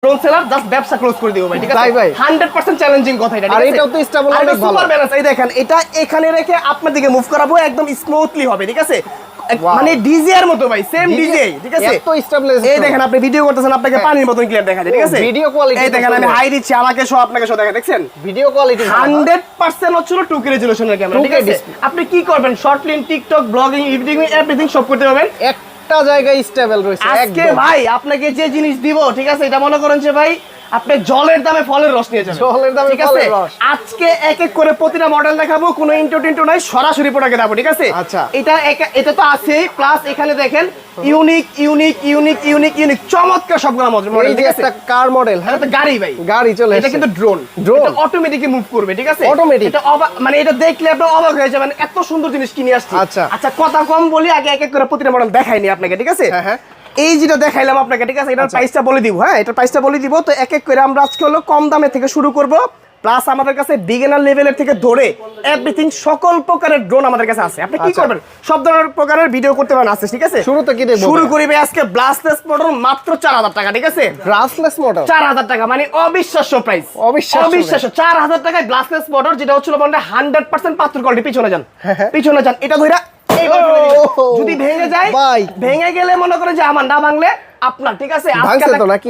Don't seller, just ব্যবসা close করে দিব ভাই, ঠিক আছে ভাই 100% চ্যালেঞ্জিং কথা এটা, ঠিক আর আছে এটাও তো স্টেবল অনেক ভালো। Super balance. এই দেখেন এটা এখানে রেখে আপনার দিকে মুভ করাবো, একদম স্মুথলি হবে, ঠিক আছে মানে ডিজে এর মতো ভাই, সেম ডিজে, ঠিক আছে এত স্টেবলাইজ। এই দেখেন আপনি ভিডিও করতেছেন, আপনাকে পানির মতন ক্লিয়ার দেখা যায়, ঠিক আছে ভিডিও কোয়ালিটি এই দেখেন আমি হাই দিচ্ছি, আমাকে সহ আপনাকে সহ দেখা, দেখছেন ভিডিও কোয়ালিটি 100% হচ্ছিল 2K রেজোলিউশনের ক্যামেরা, ঠিক আছে আপনি কি করবেন, short film, TikTok, blogging, editing, everything সব করতে পারবেন একটা জায়গায় স্টেবল রয়েছে আজকে একদম। ভাই আপনাকে যে জিনিস দিব, ঠিক আছে এটা মনে করেন যে ভাই আপনি জলের দামে ফলের রস নিয়ে যাবেন, জলের দামে ঠিক আছে ফলের রস। আজকে এক এক করে প্রতিটা মডেল দেখাবো, কোনো ইন্টো নাই, সরাসরি প্রোডাক্টে দেখাবো, ঠিক আছে আচ্ছা। এটা তো আছেই, প্লাস এখানে দেখেন unique unique unique unique unique চমৎকার সবগুলো মডেল, এই যে ঠিক আছে একটা কার মডেল, হ্যাঁ এটা তো গাড়ি ভাই, গাড়ি চলে এটা এসেছে। কিন্তু ড্রোন, Drone। এটা অটোমেটিকলি মুভ করবে, ঠিক আছে Automatic। এটা মানে এটা দেখলে আপনি অবাক হয়ে যাবেন, এত সুন্দর জিনিস কিনে আসছি। আচ্ছা। আচ্ছা কথা কম বলি, আগে এক এক করে প্রতিটা মডেল দেখাইনি আপনাকে, ঠিক আছে হ্যাঁ, হ্যাঁ। এই যেটা দেখাইলাম আপনাকে, ঠিক আছে এটার প্রাইসটা বলে দিব, হ্যাঁ এটার প্রাইসটা বলে দিব। তো এক এক করে আমরা আজকে হলো কম দামে থেকে শুরু করব, প্লাস আমাদের কাছে বিগিনার লেভেলের থেকে ধরে এভরিথিং সকল প্রকারের ড্রোন আমাদের কাছে আছে। আপনি কি আচ্ছা। করবেন, সব ধরনের প্রকারের ভিডিও করতে পারেন আছে, ঠিক আছে শুরুতে কি দেখবো? শুরু করিবে আজকে ব্লাস্টলেস মডেল মাত্র 4000 টাকা, ঠিক আছে ব্রাসলেস মডেল 4000 টাকা মানে অবিশ্বাস্য প্রাইস, অবিশ্বাস্য 4000 টাকায় ব্লাস্টলেস মোটর, যেটা হচ্ছিল মানে 100% পাথর কোয়ালিটি। পিছনে যান, পিছনে যান, এটা ধইরা এইবার ফেলে দিবেন। যদি ভেঙে যায়, ভাই। ভেঙে গেলে মনে করেন যে আমার না ভাঙলে আপনার, ঠিক আছে ভাঙছে তো নাকি?